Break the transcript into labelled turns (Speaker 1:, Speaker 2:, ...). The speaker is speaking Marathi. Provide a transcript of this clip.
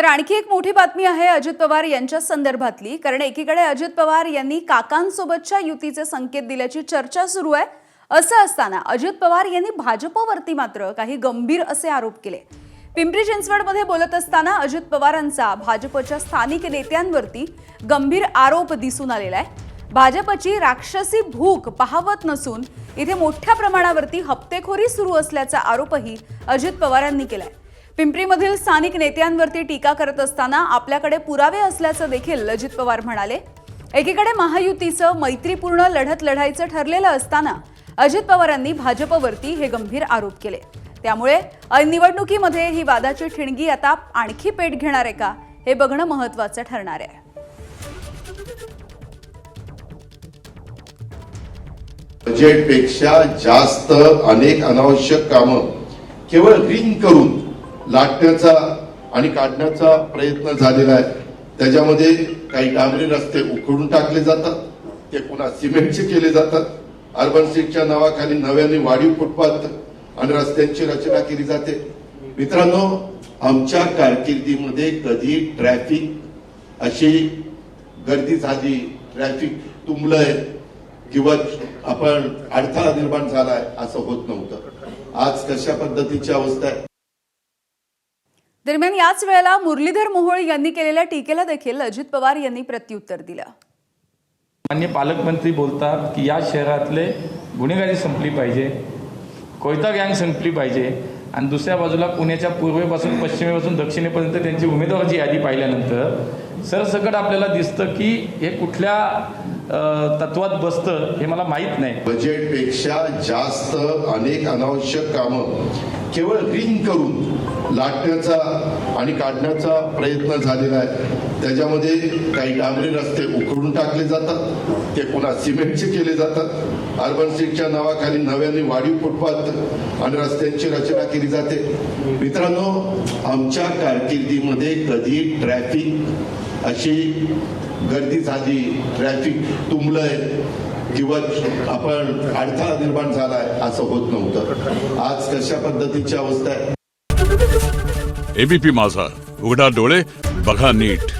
Speaker 1: तर आणखी एक मोठी बातमी आहे अजित पवार यांच्या संदर्भातली, कारण एकीकडे अजित पवार यांनी काकांसोबतच्या युतीचे संकेत दिल्याची चर्चा सुरू आहे। असं असताना अजित पवार यांनी भाजपवरती मात्र काही गंभीर असे आरोप केले। पिंपरी चिंचवडमध्ये बोलत असताना अजित पवारांचा भाजपच्या स्थानिक नेत्यांवरती गंभीर आरोप दिसून आलेला आहे। भाजपची राक्षसी भूक पाहवत नसून इथे मोठ्या प्रमाणावरती हप्तेखोरी सुरू असल्याचा आरोपही अजित पवारांनी केलाय। पिंपरीमधील स्थानिक नेत्यांवरती टीका करत असताना आपल्याकडे पुरावे असल्याचं देखील अजित पवार म्हणाले। एकीकडे महायुतीचं मैत्रीपूर्ण लढत लढायचं ठरलेलं असताना अजित पवारांनी भाजपवरती हे गंभीर आरोप केले। त्यामुळे निवडणुकीमध्ये ही वादाची ठिणगी आता आणखी पेट घेणार आहे का हे बघणं महत्त्वाचं ठरणार आहे।
Speaker 2: बजेटपेक्षा जास्त अनेक अनावश्यक कामं केवळ रिंग करून लाटण्याचा आणि काढण्याचा प्रयत्न झालेला आहे। त्याच्यामध्ये काही डांबरी रस्ते उखडून टाकले जातात, ते पुन्हा सिमेंटचे केले जातात। अर्बन सिटीच्या नावाखाली नव्याने वाढीव फुटपाथ आणि रस्त्यांची रचना केली जाते। मित्रांनो, आमच्या कारकिर्दीमध्ये कधी ट्रॅफिक अशी गर्दी झाली, ट्रॅफिक तुंबलंय किंवा आपण अडथळा निर्माण झालाय असं होत नव्हतं। आज कशा पद्धतीची अवस्था आहे।
Speaker 1: दरम्यान याच वेळेला मुरलीधर मोहोळ यांनी केलेल्या टीकेला देखील अजित पवार यांनी प्रत्युत्तर दिलं।
Speaker 3: माननीय पालकमंत्री बोलतात की या शहरातले गुन्हेगारी संपली पाहिजे, कोयता गँग संपली पाहिजे, आणि दुसऱ्या बाजूला पुण्याच्या पूर्वेपासून पश्चिमेपासून दक्षिणेपर्यंत त्यांची उमेदवाराची यादी पाहिल्यानंतर सरसकट आपल्याला दिसतं की हे कुठल्या तत्वात बसतं हे मला माहीत नाही।
Speaker 2: बजेटपेक्षा जास्त अनेक अनावश्यक कामं केवळ रिंग करून लाटण्याचा आणि काढण्याचा प्रयत्न झालेला आहे। त्याच्यामध्ये काही डांबरी रस्ते उखडून टाकले जातात, ते पुन्हा सिमेंटचे केले जातात। अर्बन सिटीच्या नावाखाली नव्याने वाढीव फुटपाथ आणि रस्त्यांची रचना केली जाते। मित्रांनो, आमच्या कारकिर्दीमध्ये कधी ट्रॅफिक अशी गर्दी झाली, ट्रॅफिक तुंबलंय किंवा आपण अडथळा निर्माण झालाय असं होत नव्हतं। आज कशा पद्धतीची अवस्था आहे।
Speaker 4: एबीपी माझा, उघडा डोळे बघा नीट।